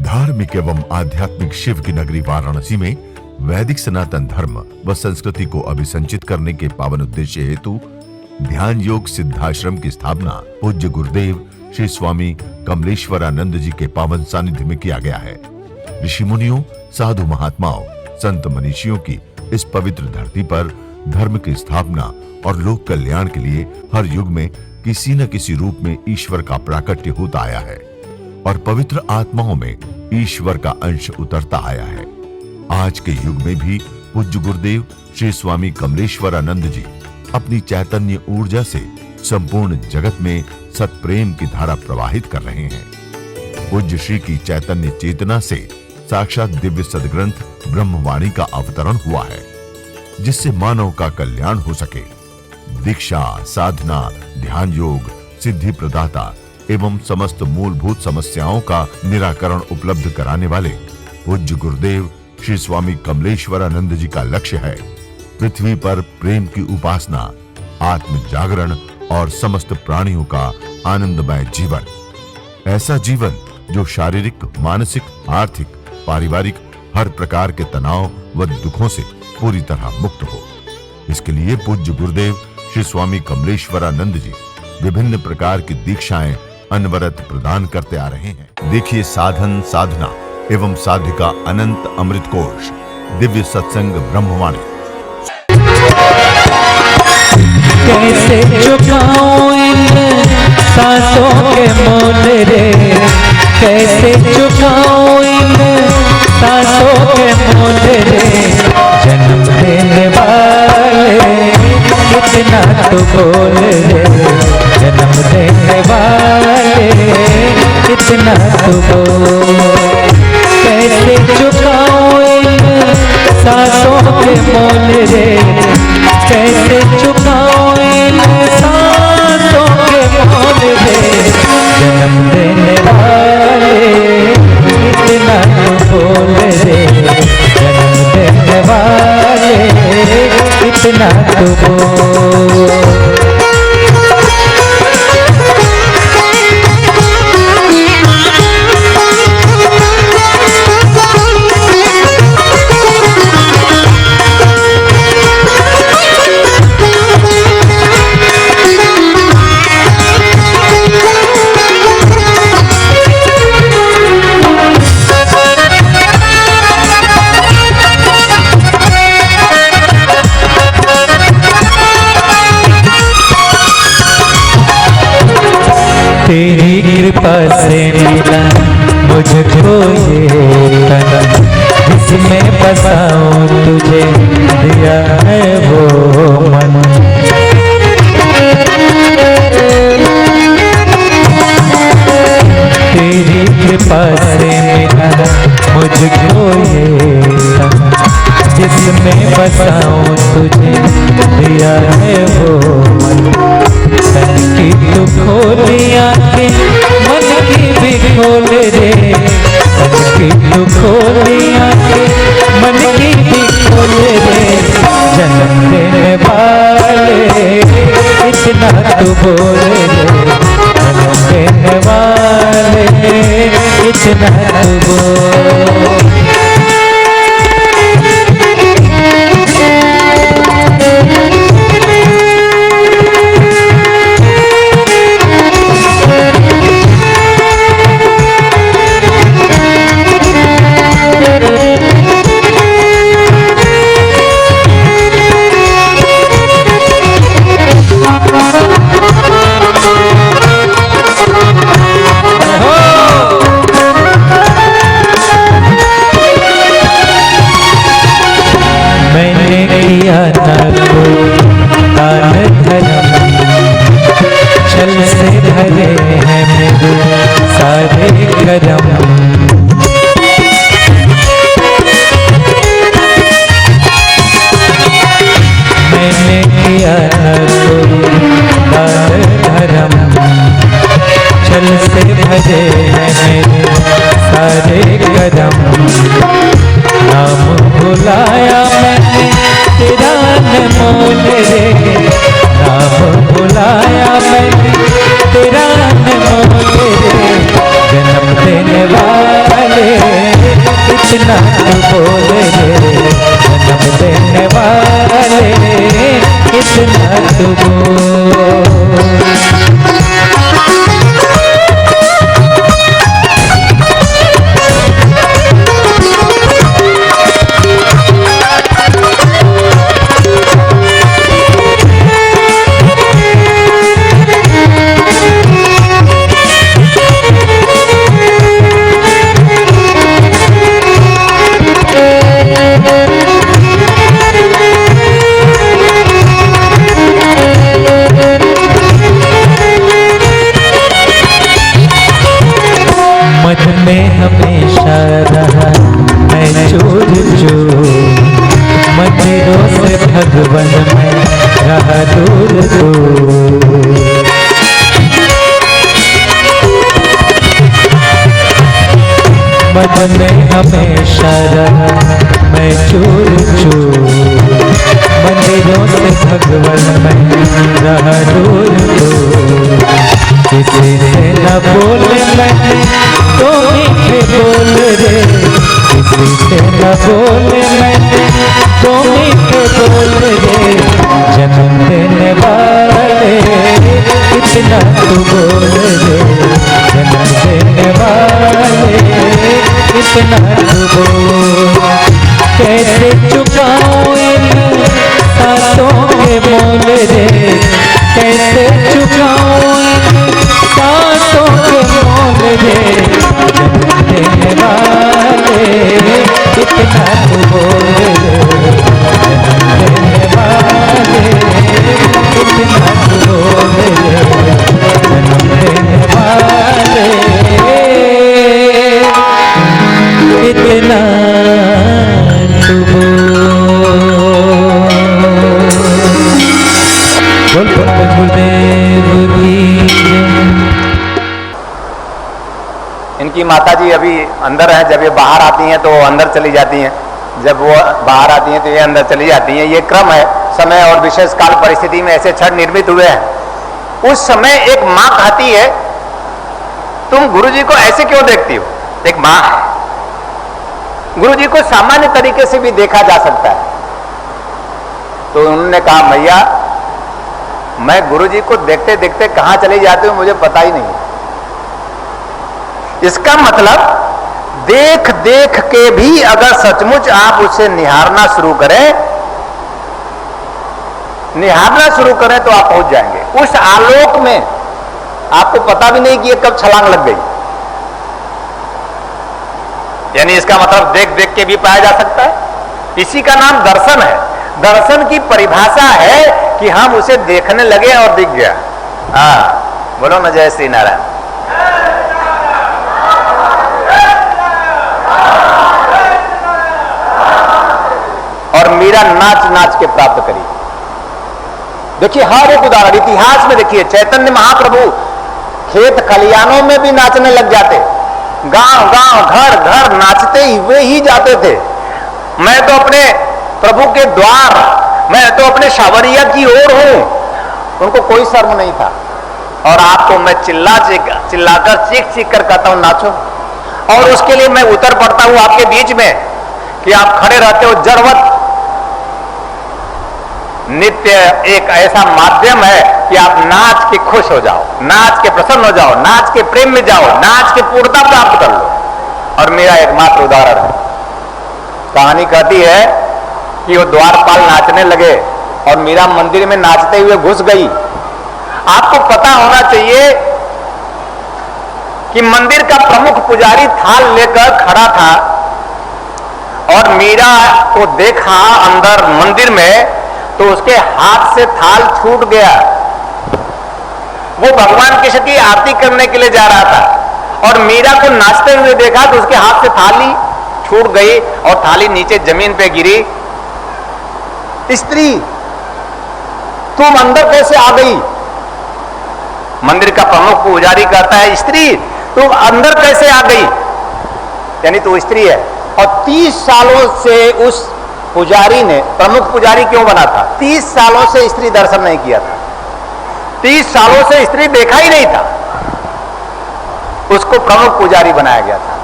धार्मिक एवं आध्यात्मिक शिव की नगरी वाराणसी में वैदिक सनातन धर्म व संस्कृति को अभिसंचित करने के पावन उद्देश्य हेतु ध्यान योग सिद्धाश्रम की स्थापना पूज्य गुरुदेव श्री स्वामी कमलेश्वरानंद जी के पावन सानिध्य में किया गया है। ऋषि मुनियों, साधु महात्माओं, संत मनीषियों की इस पवित्र धरती पर धर्म की स्थापना और लोक कल्याण के लिए हर युग में किसी न किसी रूप में ईश्वर का प्राकट्य होता आया है और पवित्र आत्माओं में ईश्वर का अंश उतरता आया है। आज के युग में भी पूज्य गुरुदेव श्री स्वामी कमलेश्वरानंद जी अपनी चैतन्य ऊर्जा से संपूर्ण जगत में सत्प्रेम की धारा प्रवाहित कर रहे हैं। पूज्य श्री की चैतन्य चेतना से साक्षात दिव्य सदग्रंथ ब्रह्मवाणी का अवतरण हुआ है, जिससे मानव का कल्याण हो सके। दीक्षा, साधना, ध्यान योग, सिद्धि प्रदाता एवं समस्त मूलभूत समस्याओं का निराकरण उपलब्ध कराने वाले पूज्य गुरुदेव श्री स्वामी कमलेश्वरानंद जी का लक्ष्य है पृथ्वी पर प्रेम की उपासना, आत्म जागरण और समस्त प्राणियों का आनंदमय जीवन। ऐसा जीवन जो शारीरिक, मानसिक, आर्थिक, पारिवारिक हर प्रकार के तनाव व दुखों से पूरी तरह मुक्त हो। इसके लिए पूज्य गुरुदेव श्री स्वामी कमलेश्वरानंद जी विभिन्न प्रकार की दीक्षाएं अनवरत प्रदान करते आ रहे हैं। देखिए साधन, साधना एवं साधिका अनंत अमृत कोश दिव्य सत्संग ब्रह्मवाणी। कैसे चुकाऊं इन सांसों के मोल रे, कैसे चुकाऊं इन सांसों के मोल रे। जन्म देने वाले कितना तो बोल रे, जन्म देने वाले कितना तो बोल। कैसे चुकाऊं इन सांसों के मोल रे, कैसे चुकाऊं इन सांसों के मोल रे। जन्म देने वाले कितना तो बोल रे, जन्म देने वाले कितना तो बोल। तेरी कृपा से मिला मुझको ये तन, जिसमें बसाऊं तुझे दिया है वो मन। तेरी कृपा से मिला मुझको ये तन, जिसमें बसाऊं तुझे दिया है वो मन। तन की तू खोली आंखें, मन की भी खोल रे। तन की तू खोली आंखें, मन की भी खोल रे। जन्म देने वाले इतना तू बोल रे, जन्म देने वाले इतना तू बोल। छल से भरे हैं मेरे सारे करम। मैंने किया न कोई दान धर्म, छल से भरे हैं मेरे सारे करम। नाम बुलाया मैंने तेरा अनमोल रे, नाम बुलाया मैंने तेरा अनमोल रे। जन्म देने वाले इतना तू बोल रे, जन्म देने वाले इतना तू बोल। मन में हमेशा रहा मैं चूर चूर, मंदिरों से भगवन में रहा दूर दूर। मन में हमेशा रहा मैं चूर चूर, मंदिरों से भगवन में रहा दूर दूर। किसी से न बोले मैंने तो मीठे बोल रे, किसी से न बोले मैंने तो मीठे बोल रे, जन्म देने वाले इतना तू बोल रे, जन्म देने वाले इतना तू बोल। कैसे चुकाऊं इन सांसों के मोल रे, कैसे चुकाऊं इन सांसों के मोल रे, जन्म देने वाले इतना तू बोल रे, जन्म देने वाले इतना तू बोल रे, जन्म देने वाले इतना तू बोल। गुरुदेव की इनकी माताजी अभी अंदर हैं, जब ये बाहर आती हैं तो अंदर चली जाती हैं, जब वो बाहर आती हैं तो ये अंदर चली जाती हैं। ये क्रम है, समय और विशेष काल परिस्थिति में ऐसे छड़ निर्मित हुए हैं। उस समय एक माँ कहती है, तुम गुरुजी को ऐसे क्यों देखती हो? एक माँ है, गुरुजी को सामान्य तरीके से भी देखा जा सकता है। तो उन्होंने कहा, मैया मैं गुरुजी को देखते देखते कहां चली जाती हूं मुझे पता ही नहीं। इसका मतलब देख देख के भी अगर सचमुच आप उसे निहारना शुरू करें तो आप पहुंच जाएंगे उस आलोक में। आपको पता भी नहीं कि ये कब छलांग लग गई। यानी इसका मतलब देख देख के भी पाया जा सकता है। इसी का नाम दर्शन है। दर्शन की परिभाषा है कि हम उसे देखने लगे और दिख गया। बोलो ना जय श्री नारायण। और मीरा नाच नाच के प्राप्त करी। देखिए हर एक उदाहरण इतिहास में देखिए, चैतन्य महाप्रभु खेत खलियानों में भी नाचने लग जाते, गांव गांव घर घर नाचते हुए ही जाते थे। मैं तो अपने प्रभु के द्वार, मैं तो अपने शावरिया की ओर हूं, उनको कोई शर्म नहीं था। और आपको मैं चिल्लाकर चीख चीख कर कहता हूं नाचो, और उसके लिए मैं उतर पड़ता हूं आपके बीच में कि आप खड़े रहते हो जड़वत। नित्य एक ऐसा माध्यम है कि आप नाच के खुश हो जाओ, नाच के प्रसन्न हो जाओ, नाच के प्रेम में जाओ, नाच के पूर्णता प्राप्त कर लो। और मेरा एकमात्र उदाहरण है। कहानी कहती है कि वो द्वारपाल नाचने लगे और मीरा मंदिर में नाचते हुए घुस गई। आपको पता होना चाहिए कि मंदिर का प्रमुख पुजारी थाल लेकर खड़ा था और मीरा को देखा अंदर मंदिर में, तो उसके हाथ से थाल छूट गया। वो भगवान कृष्ण की आरती करने के लिए जा रहा था और मीरा को नाचते हुए देखा तो उसके हाथ से थाली छूट गई और थाली नीचे जमीन पे गिरी। स्त्री तुम अंदर कैसे आ गई? मंदिर का प्रमुख पुजारी कहता है, स्त्री तुम अंदर कैसे आ गई? यानी तू स्त्री है। और 30 सालों से उस पुजारी ने, प्रमुख पुजारी क्यों बना था? 30 सालों से स्त्री दर्शन नहीं किया था। 30 सालों से स्त्री देखा ही नहीं था। उसको प्रमुख पुजारी बनाया गया था।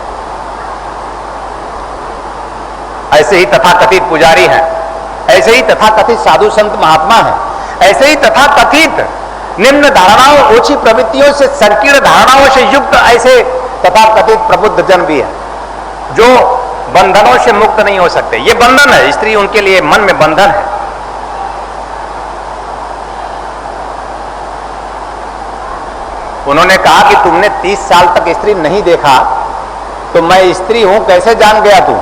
ऐसे ही तथाकथित पुजारी हैं, ऐसे ही तथाकथित साधु संत महात्मा हैं, ऐसे ही तथाकथित निम्न धारणाओं, ओछी प्रवृत्तियों से, संकीर्ण धारणाओं से युक्त ऐसे तथाकथित प्रबुद्ध जन भी हैं जो बंधनों से मुक्त नहीं हो सकते। ये बंधन है, स्त्री उनके लिए मन में बंधन है। उन्होंने कहा कि तुमने 30 साल तक स्त्री नहीं देखा तो मैं स्त्री हूं कैसे जान गया तू?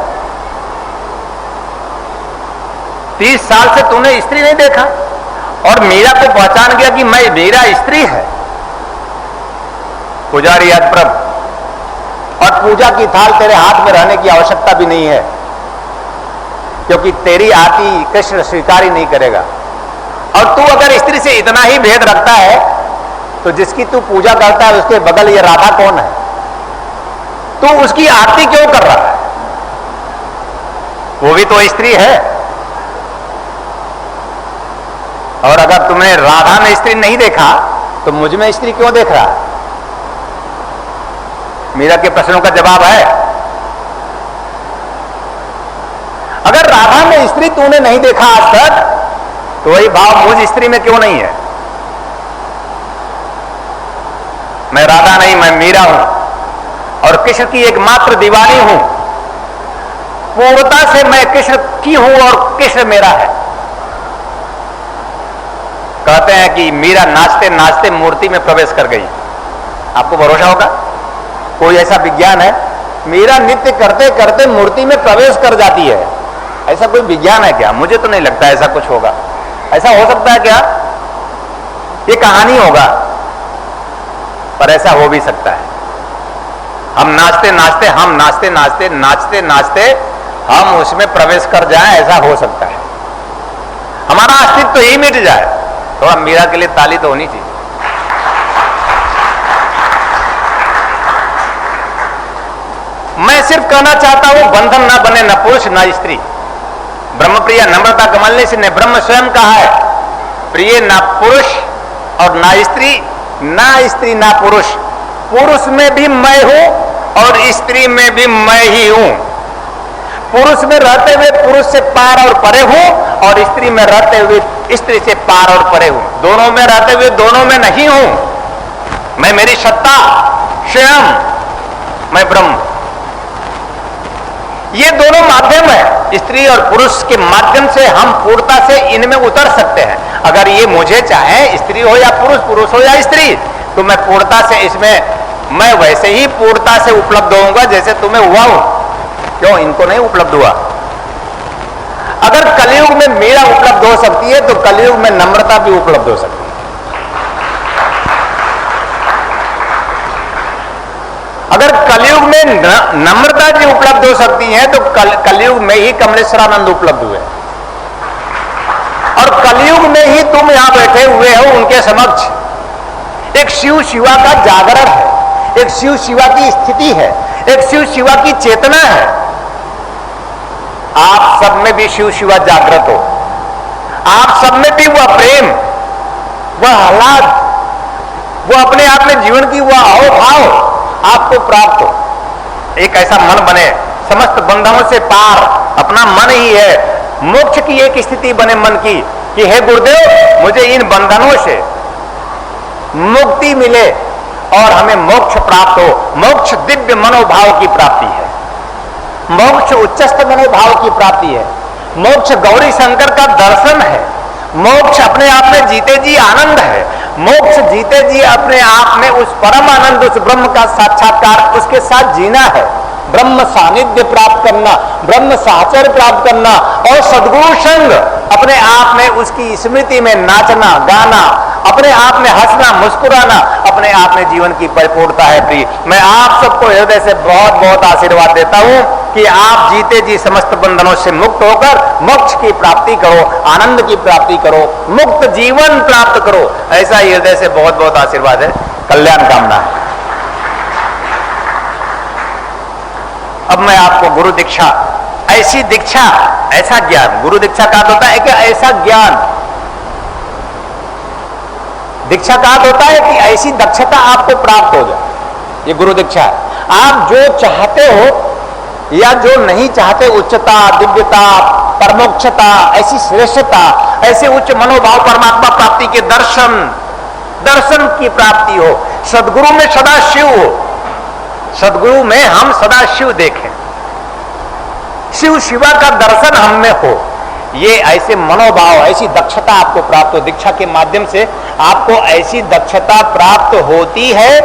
30 साल से तूने स्त्री नहीं देखा और मीरा को पहचान गया कि मैं मीरा स्त्री है। पुजारी यजप्रभ, और पूजा की थाल तेरे हाथ में रहने की आवश्यकता भी नहीं है, क्योंकि तेरी आरती कृष्ण स्वीकार ही नहीं करेगा। और तू अगर स्त्री से इतना ही भेद रखता है तो जिसकी तू पूजा करता है उसके बगल ये राधा कौन है? तू उसकी आरती क्यों कर रहा है? वो भी तो स्त्री है। और अगर तुमने राधा में स्त्री नहीं देखा तो मुझ में स्त्री क्यों देख रहा है? मीरा के प्रश्नों का जवाब है, अगर राधा में स्त्री तूने नहीं देखा आज तक तो वही भाव मुझ स्त्री में क्यों नहीं है? मैं राधा नहीं, मैं मीरा हूं और कृष्ण की एकमात्र दीवानी हूं। पूर्णता से मैं कृष्ण की हूं और कृष्ण मेरा है। कहते हैं कि मीरा नाचते नाचते मूर्ति में प्रवेश कर गई। आपको भरोसा होगा? कोई ऐसा विज्ञान है? मीरा नृत्य करते करते मूर्ति में प्रवेश कर जाती है। ऐसा कोई विज्ञान है क्या? मुझे तो नहीं लगता ऐसा कुछ होगा। ऐसा हो सकता है क्या? ये कहानी होगा, पर ऐसा हो भी सकता है। हम नाचते नाचते नाचते नाचते हम उसमें प्रवेश कर जाएं, ऐसा हो सकता है। हमारा अस्तित्व ही मिट जाए। थोड़ा मीरा के लिए ताली तो होनी चाहिए। मैं सिर्फ कहना चाहता हूं, बंधन ना बने न पुरुष न स्त्री। ब्रह्मप्रिया नम्रता कमलनेशी ने ब्रह्म स्वयं कहा है, प्रिय ना पुरुष और ना स्त्री, ना स्त्री ना पुरुष। पुरुष में भी मैं हूं और स्त्री में भी मैं ही हूं। पुरुष में रहते हुए पुरुष से पार और परे हूं और स्त्री में रहते हुए स्त्री से पार और परे हूं। दोनों में रहते हुए दोनों में नहीं हूं। मैं, मेरी सत्ता स्वयं, मैं ब्रह्म। ये दोनों माध्यम है। स्त्री और पुरुष के माध्यम से हम पूर्णता से इनमें उतर सकते हैं। अगर ये मुझे चाहे, स्त्री हो या पुरुष, पुरुष हो या स्त्री, तो मैं पूर्णता से इसमें मैं वैसे ही पूर्णता से उपलब्ध होऊंगा जैसे तुम्हें हुआ हूं। क्यों इनको नहीं उपलब्ध हुआ? अगर कलयुग में मीरा उपलब्ध हो सकती है तो कलयुग में नम्रता भी उपलब्ध हो सकती है। अगर कलयुग में नम्रता जी उपलब्ध हो सकती है तो कलयुग में ही कमलेश्वरानंद उपलब्ध हुए और कलयुग में ही तुम यहां बैठे हुए हो उनके समक्ष। एक शिव शिवा का जागरण है, एक शिव शिवा की स्थिति है, एक शिव शिवा की चेतना है। आप सब में भी शिव शिवा जागृत हो, आप सब में भी वह प्रेम, वह आह्लाद, वो अपने आप में जीवन की वह अहोभाव आपको प्राप्त हो। एक ऐसा मन बने, समस्त बंधनों से पार अपना मन ही है। मोक्ष की एक स्थिति बने मन की कि हे गुरुदेव, मुझे इन बंधनों से मुक्ति मिले और हमें मोक्ष प्राप्त हो। मोक्ष दिव्य मनोभाव की प्राप्ति है, मोक्ष उच्चस्थ मनोभाव की प्राप्ति है, मोक्ष गौरी शंकर का दर्शन है, मोक्ष अपने आप में जीते जी आनंद है, मोक्ष जीते जी अपने आप में उस परम आनंद, उस ब्रह्म का साक्षात्कार, उसके साथ जीना है। ब्रह्म सानिध्य प्राप्त करना, ब्रह्म साहचर्य प्राप्त करना और सद्गुरु संग, अपने आप में उसकी स्मृति में नाचना गाना, अपने आप में हंसना मुस्कुराना, अपने आप में जीवन की परिपूर्णता है। प्रिय, मैं आप सबको हृदय से बहुत बहुत आशीर्वाद देता हूं कि आप जीते जी समस्त बंधनों से मुक्त होकर मोक्ष की प्राप्ति करो, आनंद की प्राप्ति करो, मुक्त जीवन प्राप्त करो। ऐसा ही हृदय से बहुत बहुत आशीर्वाद है, कल्याण कामना है। अब मैं आपको गुरु दीक्षा, ऐसी दीक्षा, ऐसा ज्ञान, गुरु दीक्षा का होता है कि ऐसा ज्ञान, दीक्षा का होता है कि ऐसी दक्षता आपको प्राप्त हो जाए। ये गुरु दीक्षा है। आप जो चाहते हो या जो नहीं चाहते उच्चता, दिव्यता, परमोक्षता, ऐसी श्रेष्ठता, ऐसे उच्च मनोभाव, परमात्मा प्राप्ति के दर्शन की प्राप्ति हो, सदगुरु में सदा शिव हो, सदगुरु में हम सदा शिव देखें, शिव शिवा का दर्शन हम में हो, ये ऐसे मनोभाव, ऐसी दक्षता आपको प्राप्त हो। दीक्षा के माध्यम से आपको ऐसी दक्षता प्राप्त होती है,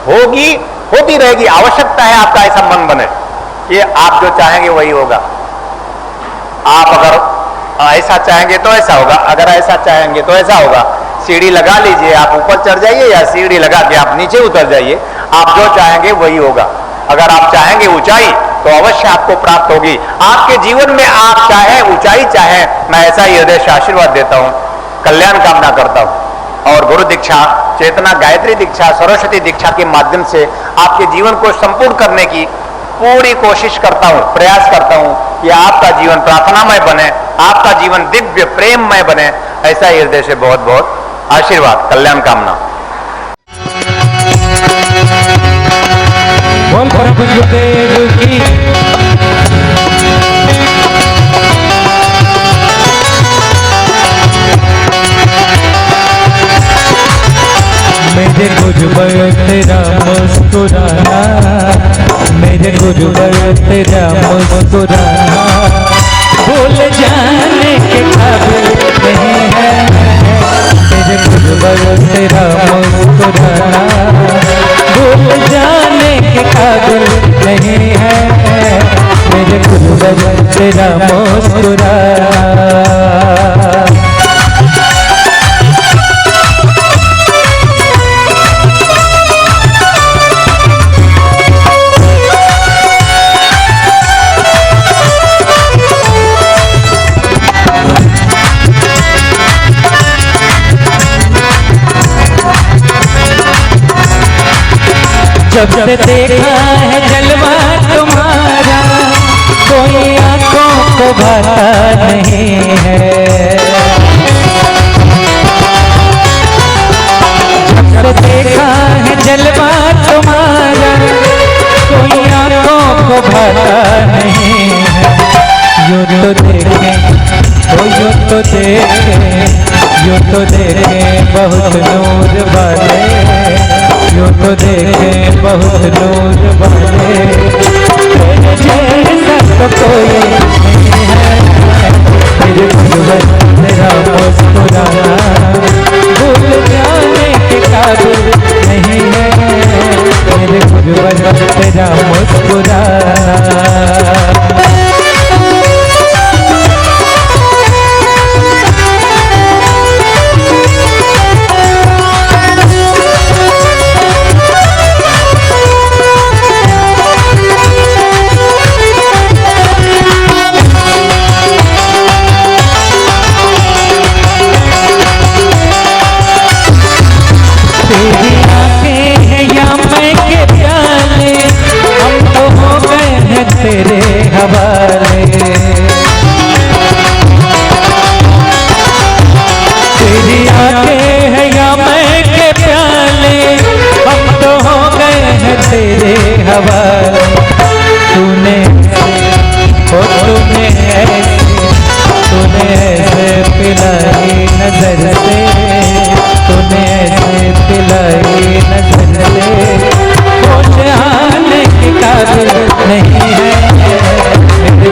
होगी, होती रहेगी। आवश्यकता है आपका ऐसा मन बने कि आप जो चाहेंगे वही होगा। आप अगर ऐसा चाहेंगे तो ऐसा होगा, अगर ऐसा चाहेंगे तो ऐसा होगा। सीढ़ी लगा लीजिए, आप ऊपर चढ़ जाइए, या सीढ़ी लगा के आप नीचे उतर जाइए, आप जो चाहेंगे वही होगा। अगर आप चाहेंगे ऊंचाई तो अवश्य आपको प्राप्त होगी। आपके जीवन में आप चाहे ऊंचाई चाहे, मैं ऐसा ही हृदय से आशीर्वाद देता हूं, कल्याण कामना करता हूं। और गुरु दीक्षा, चेतना गायत्री दीक्षा, सरस्वती दीक्षा के माध्यम से आपके जीवन को संपूर्ण करने की पूरी कोशिश करता हूं, प्रयास करता हूं कि आपका जीवन प्रार्थनामय बने, आपका जीवन दिव्य प्रेममय बने। ऐसा ही हृदय से बहुत बहुत आशीर्वाद, कल्याण कामना। बोल प्रभु गुरुदेव की। मेरे गुरुवर तेरा मुस्कुराना, मेरे गुरुवर तेरा मुस्कुराना भूल जाने के काबिल नहीं है। मेरे गुरुवर तेरा मुस्कुराना भूल जाने के काबिल नहीं है। मेरे गुरुवर तेरा मुस्कुराना। जब से देखा है जलवा तुम्हारा, कोई आंखों को भाता नहीं है। जब से देखा है जलवा तुम्हारा, कोई आंखों को भाता नहीं है। यूं तो देखें, यूं तो देखें, यूं तो देखें बहुत नूर वाले, यूं तो देखें बहुत नूर वाले। तेरे जैसा तो कोई नहीं है। मेरे गुरुवर तेरा मुस्कुराना भूल जाने के काबिल नहीं है। मेरे गुरुवर तेरा मुस्कुराना। तेरी आंखें हैं या मैं के प्याले, हम तो हो गए हैं तेरे हवाले। तेरी आंखें हैं या मैं के प्याले, हम तो हो गए हैं तेरे हवाले। तूने ऐसे पिलाई नजर से, तूने ऐसे पिलाई नजर से, होश आने के काबिल नहीं है। मेरे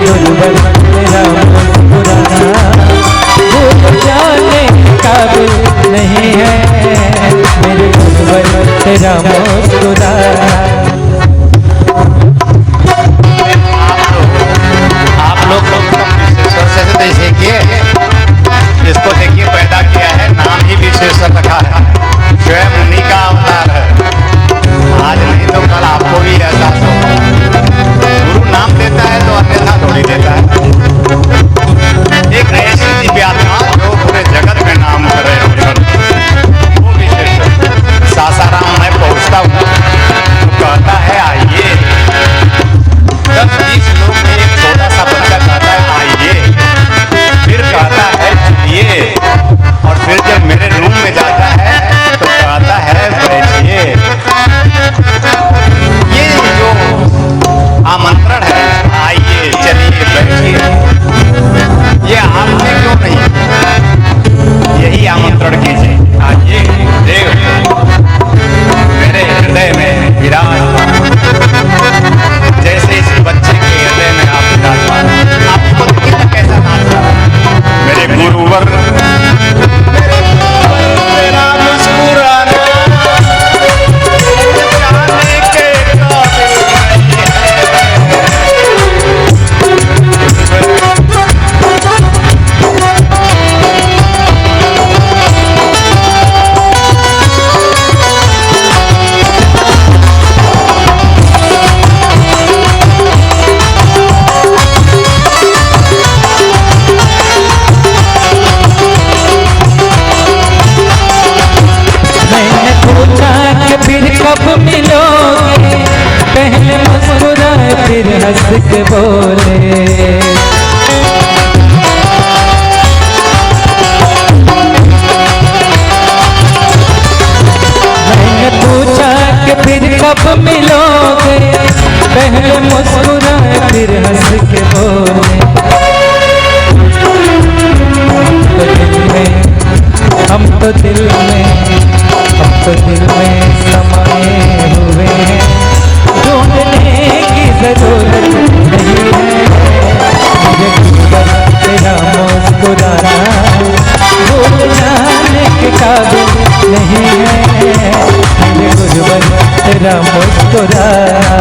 बोले। मैंने पूछा कि फिर कब मिलोगे, पहले मुस्कुराए फिर हंस के बोले। हम तो दिल में समाये हुए हैं, ढूंढने की जरूरत नहीं है। मुझे बस तेरा मुस्कुराना भूल जाने के काबिल नहीं है। मुझे बस तेरा मुस्कुराना।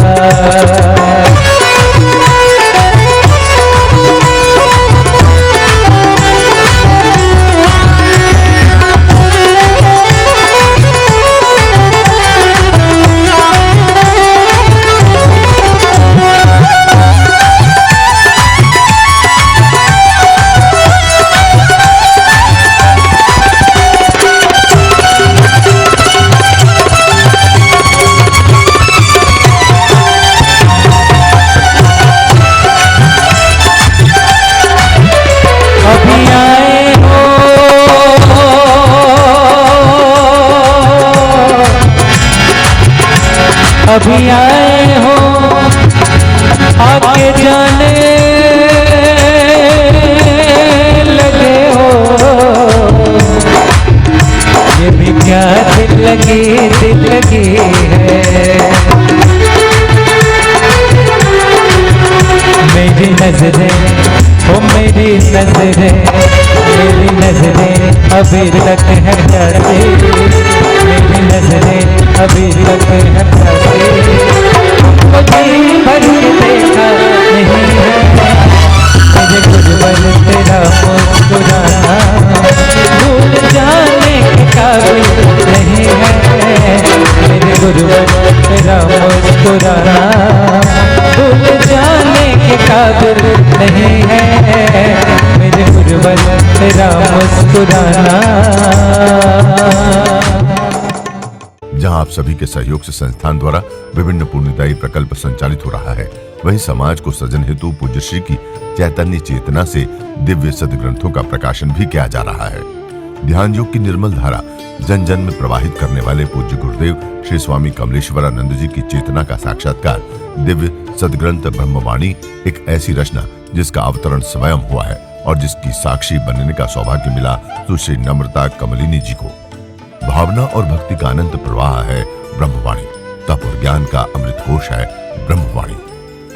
अभी आए हो, आके जाने लगे हो। ये भी क्या दिल लगी है। मेरी नजरें मेरी नजरें अभी तक है डरती। मेरी नजरें अभी तक है डरती। मुझे भर के देखा नहीं है। मुझे कुछ बल तेरा मुस्कुराना भूल जाने के काबिल नहीं है। मेरे गुरुवर तेरा मुस्कुराना भूल जाने के काबिल नहीं है। मेरे गुरुवर तेरा मुस्कुराना। जहां आप सभी के सहयोग से संस्थान द्वारा विभिन्न पुण्यदायी प्रकल्प संचालित हो रहा है, वहीं समाज को सृजन हेतु पूज्य श्री की चैतन्य चेतना से दिव्य सद्ग्रंथों का प्रकाशन भी किया जा रहा है। ध्यान योग की निर्मल धारा जन जन में प्रवाहित करने वाले पूज्य गुरुदेव श्री स्वामी कमलेश्वरानंद जी की चेतना का साक्षात्कार दिव्य सद्ग्रंथ ब्रह्मवाणी एक ऐसी रचना जिसका अवतरण स्वयं हुआ है और जिसकी साक्षी बनने का सौभाग्य मिला सुश्री नम्रता कमलिनी जी को। भावना और भक्ति का अनंत प्रवाह है ब्रह्मवाणी। तप और ज्ञान का अमृत कोश है ब्रह्मवाणी।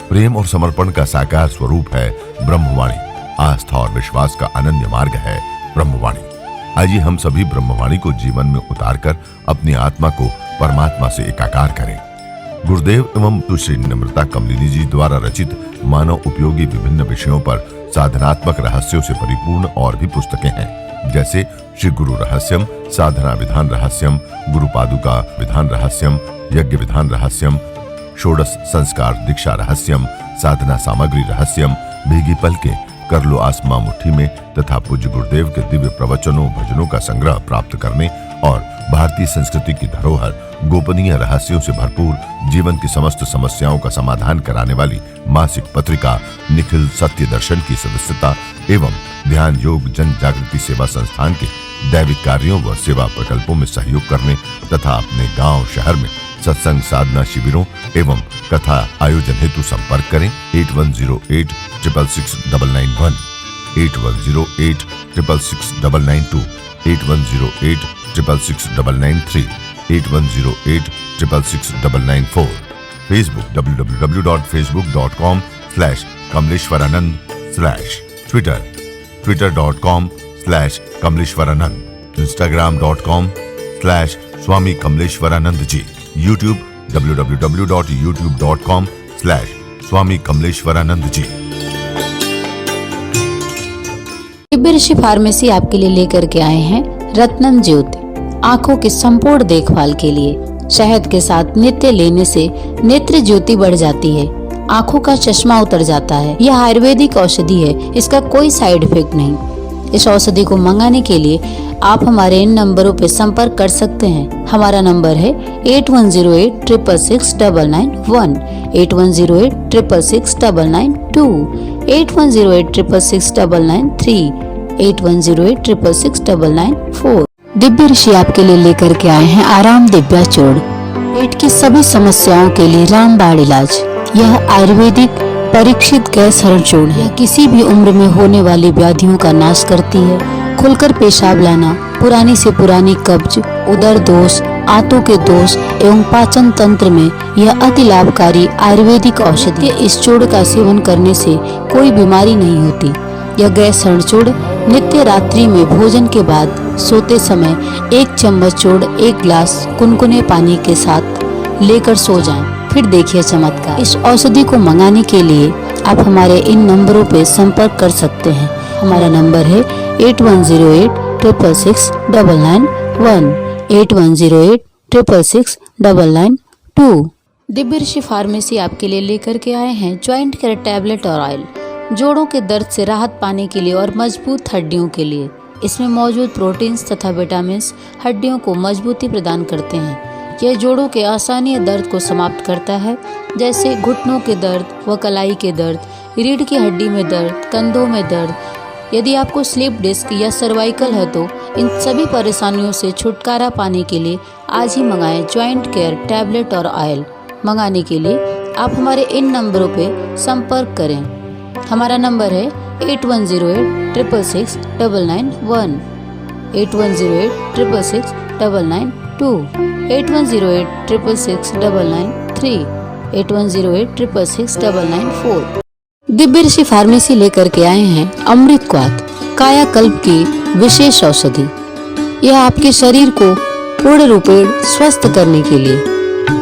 प्रेम और समर्पण का साकार स्वरूप है ब्रह्मवाणी। आस्था और विश्वास का अनन्य मार्ग है ब्रह्मवाणी। आइए हम सभी ब्रह्मवाणी को जीवन में उतारकर अपनी आत्मा को परमात्मा से एकाकार करें। गुरुदेव एवं सुश्री नम्रता कमलिनी जी द्वारा रचित मानव उपयोगी विभिन्न विषयों पर साधनात्मक रहस्यों से परिपूर्ण और भी पुस्तकें हैं, जैसे श्री गुरु रहस्यम, साधना विधान रहस्यम, गुरु पादुका विधान रहस्यम, यज्ञ विधान रहस्यम, षोडश संस्कार दीक्षा रहस्यम, साधना सामग्री रहस्यम, भीगी पलके, कर लो आसमां मुट्ठी में तथा पूज्य गुरुदेव के दिव्य प्रवचनों भजनों का संग्रह प्राप्त करने और भारतीय संस्कृति की धरोहर गोपनीय रहस्यों से भरपूर जीवन की समस्त समस्याओं का समाधान कराने वाली मासिक पत्रिका निखिल सत्य दर्शन की सदस्यता एवं ध्यान योग जन जागृति सेवा संस्थान के दैविक कार्यों व सेवा प्रकल्पों में सहयोग करने तथा अपने गांव शहर में सत्संग साधना शिविरों एवं कथा आयोजन हेतु संपर्क करें 8108666991, 8108666992, 8108666993, 8108666994। Facebook www.facebook.com/kamleshwaranand/, Twitter twitter.com/kamleshwaranand, instagram.com/swami kamleshwaranand ji, YouTube www.youtube.com/swami kamleshwaranand ji। Divya ऋषि फार्मेसी आपके लिए लेकर के आए हैं रत्नम ज्योति। आंखों की संपूर्ण देखभाल के लिए शहद के साथ नित्य लेने से नेत्र ज्योति बढ़ जाती है, आंखों का चश्मा उतर जाता है। यह आयुर्वेदिक औषधि है, इसका कोई साइड इफेक्ट नहीं। इस औषधि को मंगाने के लिए आप हमारे इन नंबरों पर संपर्क कर सकते हैं। हमारा नंबर है 8108666991, 8108666992, 8108666993, 8108666994। दिव्य ऋषि आपके लिए लेकर के आए हैं आराम दिव्या चूर्ण। पेट की सभी समस्याओं के लिए रामबाण इलाज। यह आयुर्वेदिक परीक्षित गैस हरण चूर्ण है। किसी भी उम्र में होने वाली व्याधियों का नाश करती है। खुलकर पेशाब लाना, पुरानी से पुरानी कब्ज, उदर दोष, आंतों के दोष एवं पाचन तंत्र में यह अति लाभकारी आयुर्वेदिक औषधि है। इस चूर्ण का सेवन करने से कोई बीमारी नहीं होती। यह गैस हरण चूर्ण नित्य रात्रि में भोजन के बाद सोते समय 1 चम्मच चूर्ण 1 गिलास कुनकुने पानी के साथ लेकर सो जाएं। फिर देखिए चमत्कार। इस औषधि को मंगाने के लिए आप हमारे इन नंबरों पे संपर्क कर सकते हैं। हमारा नंबर है 8108666991, 8108666992। दिव्य ऋषि फार्मेसी आपके लिए लेकर के आए हैं ज्वाइंट केयर टैबलेट और ऑयल। जोड़ों के दर्द से राहत पाने के लिए और मजबूत हड्डियों के लिए। इसमें मौजूद प्रोटीन्स तथा विटामिन्स हड्डियों को मजबूती प्रदान करते हैं। यह जोड़ों के असहनीय दर्द को समाप्त करता है, जैसे घुटनों के दर्द व कलाई के दर्द, रीढ़ की हड्डी में दर्द, कंधों में दर्द। यदि आपको स्लिप डिस्क या सर्वाइकल है तो इन सभी परेशानियों से छुटकारा पाने के लिए आज ही मंगाएं ज्वाइंट केयर टैबलेट और ऑयल। मंगाने के लिए आप हमारे इन नंबरों पे संपर्क करें। हमारा नंबर है 8108666991, 8108666992, 8108666993, 8108666994। दिव्य ऋषि फार्मेसी लेकर के आए हैं अमृत क्वाथ कायाकल्प की विशेष औषधि। यह आपके शरीर को पूर्ण रूपेण स्वस्थ करने के लिए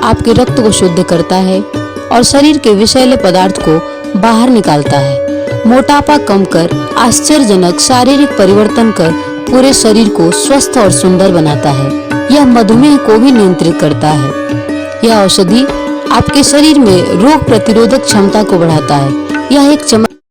आपके रक्त को शुद्ध करता है और शरीर के विषैले पदार्थ को बाहर निकालता है। मोटापा कम कर आश्चर्यजनक शारीरिक परिवर्तन कर पूरे शरीर को स्वस्थ और सुंदर बनाता है। यह मधुमेह को भी नियंत्रित करता है। यह औषधि आपके शरीर में रोग प्रतिरोधक क्षमता को बढ़ाता है। यह एक